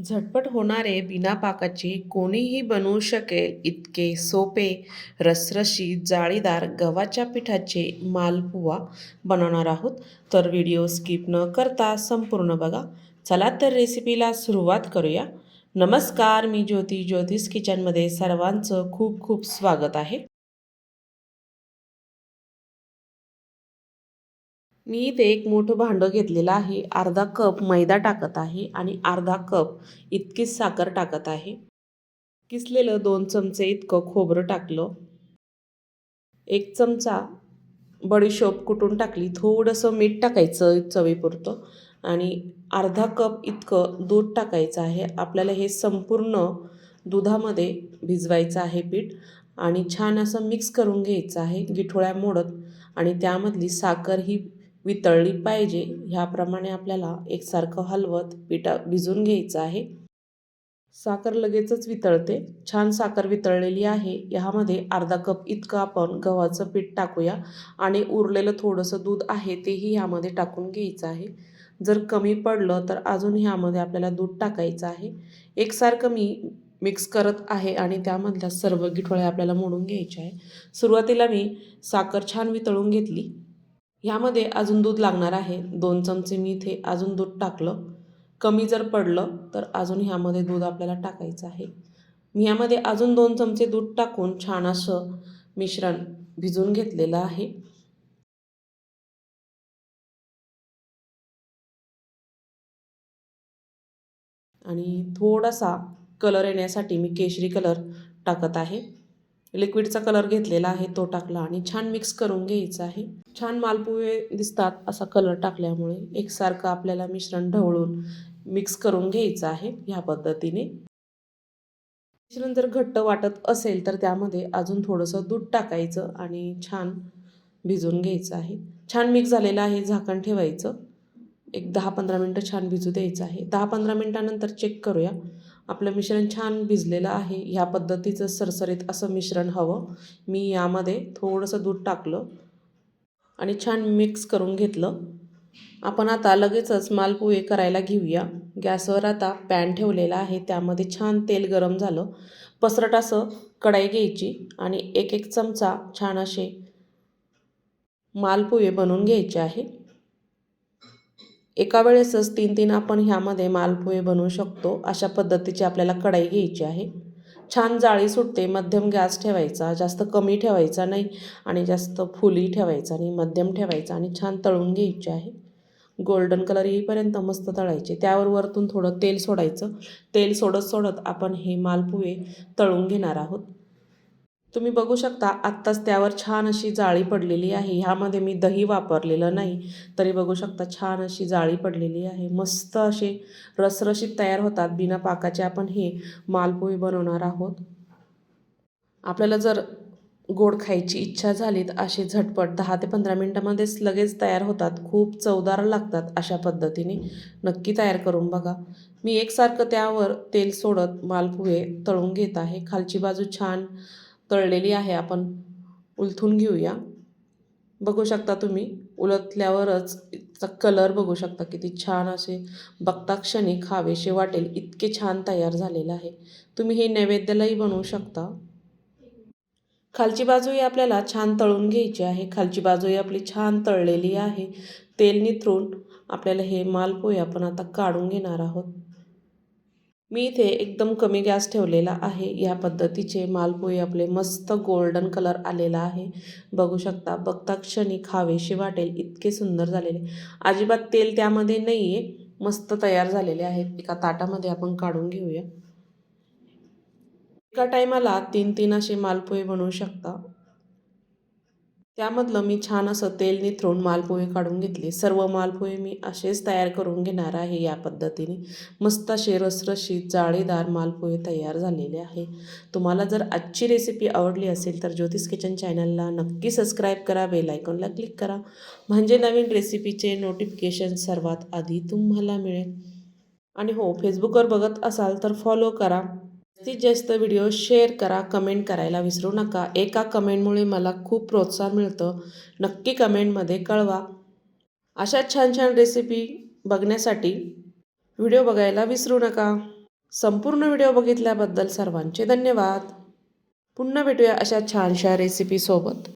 झटपट होणारे बिना पाकाचे कोणीही बनवू शकेल इतके सोपे रसरशीत जाळीदार गव्हाच्या पिठाचे मालपुवा बनवणार आहोत. तर व्हिडिओ स्किप न करता संपूर्ण बघा. चला तर रेसिपीला सुरुवात करूया. नमस्कार, मी ज्योतिष किचनमध्ये सर्वांचं खूप खूप स्वागत आहे. मी इथे एक मोठं भांडं घेतलेलं आहे. अर्धा कप मैदा टाकत आहे आणि अर्धा कप इतकीच साखर टाकत आहे. किसलेलं 2 चमचे इतकं खोबरं टाकलं. 1 चमचा बडीशोप कुटून टाकली. थोडंसं मीठ टाकायचं चवीपुरतं आणि अर्धा कप इतकं दूध टाकायचं आहे. आपल्याला हे संपूर्ण दुधामध्ये भिजवायचं आहे पीठ आणि छान असं मिक्स करून घ्यायचं आहे गिठोळ्या मोडत. आणि त्यामधली साखर ही वितळली पाहिजे. ह्याप्रमाणे आपल्याला एकसारखं हलवत पीठ भिजून घ्यायचं आहे. साखर लगेचच वितळते. छान साखर वितळलेली आहे. ह्यामध्ये अर्धा कप इतकं आपण गव्हाचं पीठ टाकूया आणि उरलेलं थोडंसं दूध आहे तेही ह्यामध्ये टाकून घ्यायचं आहे. जर कमी पडलं तर अजून ह्यामध्ये आपल्याला दूध टाकायचं आहे. एकसारखं मी मिक्स करत आहे आणि त्यामधल्या सर्व गिठोळ्या आपल्याला मोडून घ्यायच्या आहे. सुरुवातीला मी साखर छान वितळून घेतली. ह्यामध्ये अजून दूध लागणार आहे. 2 चमचे मी इथे अजून दूध टाकलं. कमी जर पडलं तर अजून ह्यामध्ये दूध आपल्याला टाकायचं आहे. मी ह्यामध्ये अजून 2 चमचे दूध टाकून छान असं मिश्रण भिजवून घेतलेलं आहे. आणि थोडासा कलर येण्यासाठी मी केशरी कलर टाकत आहे. लिक्विडचा कलर घेतलेला आहे तो टाकला आणि छान मिक्स करून घ्यायचं आहे. छान मालपुवे दिसतात असा कलर टाकल्यामुळे. एकसारखं आपल्याला मिश्रण ढवळून मिक्स करून घ्यायचं आहे ह्या पद्धतीने. मिश्रण जर घट्ट वाटत असेल तर त्यामध्ये अजून थोडंसं दूध टाकायचं आणि छान भिजवून घ्यायचं आहे. छान मिक्स झालेलं आहे. झाकण ठेवायचं. एक 10-15 मिनटं छान भिजू द्यायचं आहे. 10-15 मिनटानंतर चेक करूया. आपलं मिश्रण छान भिजलेलं आहे. ह्या पद्धतीचं सरसरीत असं मिश्रण हवं. मी यामध्ये थोडंसं दूध टाकलं आणि छान मिक्स करून घेतलं. आपण आता लगेचच मालपुवे करायला घेऊया. गॅसवर आता पॅन ठेवलेला आहे. त्यामध्ये छान तेल गरम झालं. पसरट असं कढई घ्यायची आणि एक एक चमचा छान असे मालपुवे बनवून घ्यायचे आहे. एका वेळेसच 3-3 आपण ह्यामध्ये मालपुवे बनवू शकतो. अशा पद्धतीची आपल्याला कढई घ्यायची आहे. छान जाळी सुटते. मध्यम गॅस ठेवायचा. जास्त कमी ठेवायचा नाही आणि जास्त फुली ठेवायचा नाही. मध्यम ठेवायचा आणि छान तळून घ्यायची आहे. गोल्डन कलर येईपर्यंत मस्त तळायचे. त्यावर वरतून थोडं तेल सोडायचं. तेल सोडत सोडत आपण हे मालपुवे तळून घेणार आहोत. तुम्ही बघू शकता आत्ताच त्यावर छान अशी जाळी पडलेली आहे. ह्यामध्ये मी दही वापरलेलं नाही तरी बघू शकता छान अशी जाळी पडलेली आहे. मस्त असे रसरशीत तयार होतात. बिना पाकाचे आपण हे मालपोहे बनवणार आहोत. आपल्याला जर गोड खायची इच्छा झाली तर असे झटपट 10 ते 15 मिनटामध्येच लगेच तयार होतात. खूप चवदार लागतात. अशा पद्धतीने नक्की तयार करून बघा. मी एकसारखं त्यावर तेल सोडत मालपुहे तळून घेत आहे. खालची बाजू छान तळलेली आहे. आपण उलथून घेऊया. बघू शकता तुम्ही उलटल्यावरच त्याचा कलर बघू शकता किती छान असे बघता क्षणी खावेसे वाटेल इतके छान तयार झालेलं आहे. तुम्ही हे नैवेद्यालाही बनवू शकता. खालची बाजूही आपल्याला छान तळून घ्यायची आहे. खालची बाजूही आपली छान तळलेली आहे. तेल निथरून आपल्याला हे मालपोहे आपण आता काढून घेणार आहोत. मी इथे एकदम कमी गॅस ठेवलेला आहे. या पद्धतीचे मालपोहे आपले मस्त गोल्डन कलर आलेला आहे. बघू शकता. बघता क्षणी खावेशी वाटेल इतके सुंदर झालेले. अजिबात तेल त्यामध्ये नाही आहे. मस्त तयार झालेले आहेत. एका ताटामध्ये आपण काढून घेऊया. एका टायमाला 3-3 असे मालपोहे बनवू शकता. त्यामधलं मी छान असं तेल निथरून मालपोहे काढून घेतले. सर्व मालपोहे मी असेच तयार करून घेणार आहे. या पद्धतीने मस्त असे रसरशीत जाळीदार मालपोहे तयार झालेले आहे. तुम्हाला जर आजची रेसिपी आवडली असेल तर ज्योतिष किचन चॅनलला नक्की सबस्क्राईब करा. बेल आयकॉनला क्लिक करा म्हणजे नवीन रेसिपीचे नोटिफिकेशन सर्वात आधी तुम्हाला मिळेल. आणि हो, फेसबुकवर बघत असाल तर फॉलो करा. जास्तीत जास्त व्हिडिओ शेअर करा. कमेंट करायला विसरू नका. एका कमेंटमुळे मला खूप प्रोत्साहन मिळतं. नक्की कमेंटमध्ये कळवा. अशा छान छान रेसिपी बघण्यासाठी व्हिडिओ बघायला विसरू नका. संपूर्ण व्हिडिओ बघितल्याबद्दल सर्वांचे धन्यवाद. पुन्हा भेटूया अशा छानशा रेसिपीसोबत.